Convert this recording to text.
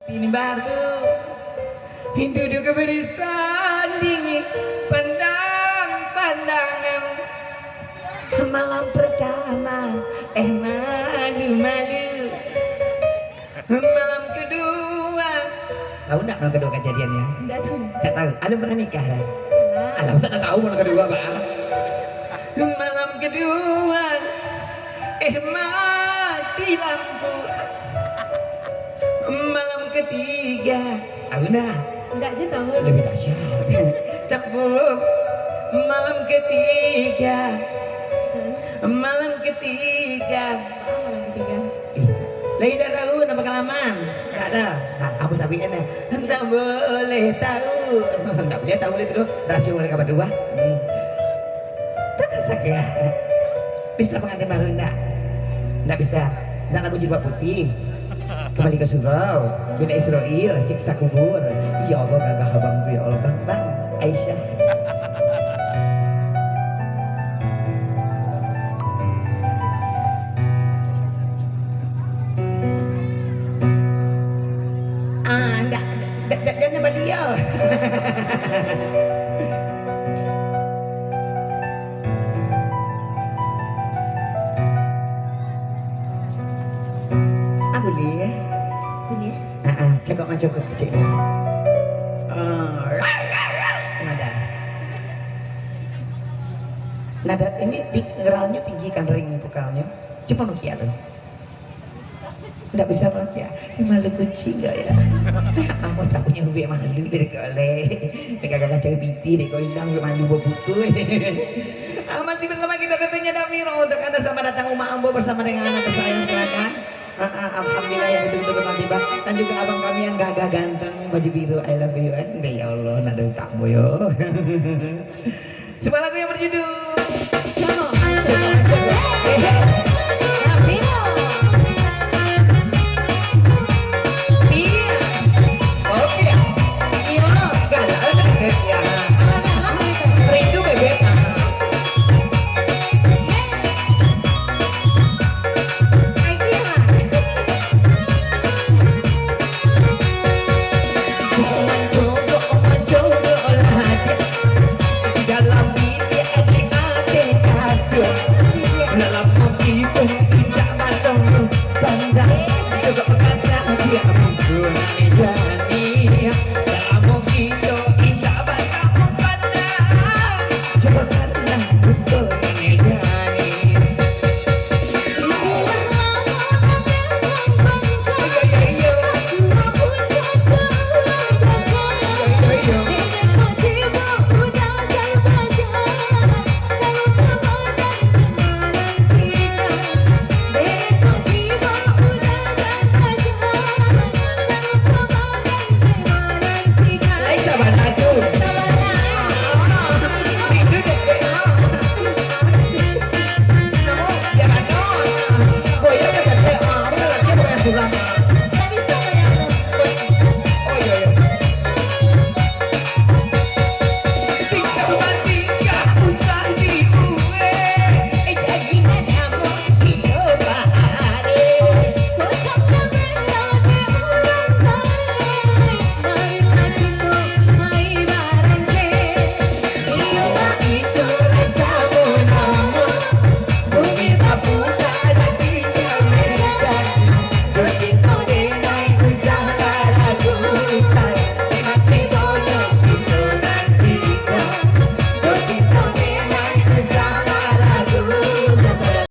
Ini baru duduk berisan dingin pandang-pandangan malam pertama malu-malu malam kedua tahu enggak malam kedua kejadiannya? Enggak tahu. Enggak tahu. Ada pernah nikah kan? Nah. Alah masa enggak tahu malam kedua, Pak? Malam kedua mati lampu. Malam ketiga Abuna Enggak aja tahu. lebih dahsyat. Takbub malam ketiga malam ketiga Malam ketiga. lagi dah tahu nama kelaman tak ada. Nah, apa sabian ya? Tak boleh tahu. Tak boleh tahu itu rahasia mereka berdua. Tak sakit. Bisa pengantin baru enggak? Enggak bisa. Enggak lagu jilbab putih. Kembali ke surau. Bila Israel siksa kubur. Ya Allah gagah abang tuh ya Allah bang Aisyah. Jangan beliau. Boleh. Boleh. Cukup cik. Nada ini ngeralnya tinggi kan ring vokalnya. Cuma Nokia tuh. Nggak bisa Nokia. Ini malu kucing gak ya? Kamu tak punya duit malu dari koleh. Dekat kacang piti dek kau hilang gue malu buat butuh. Masih bersama kita tentunya Damiro untuk anda sama datang Uma Ambo bersama dengan anak kesayangan silakan. Alhamdulillah yang betul-betul tiba dan juga abang kami yang gagah ganteng baju biru I love you ya Allah nada tak boyo. Sebuah lagu yang berjudul Sama. Iya. Oke. Iya. Galau ya. Rindu bebek. Pandang juga berkata dia menggunani jani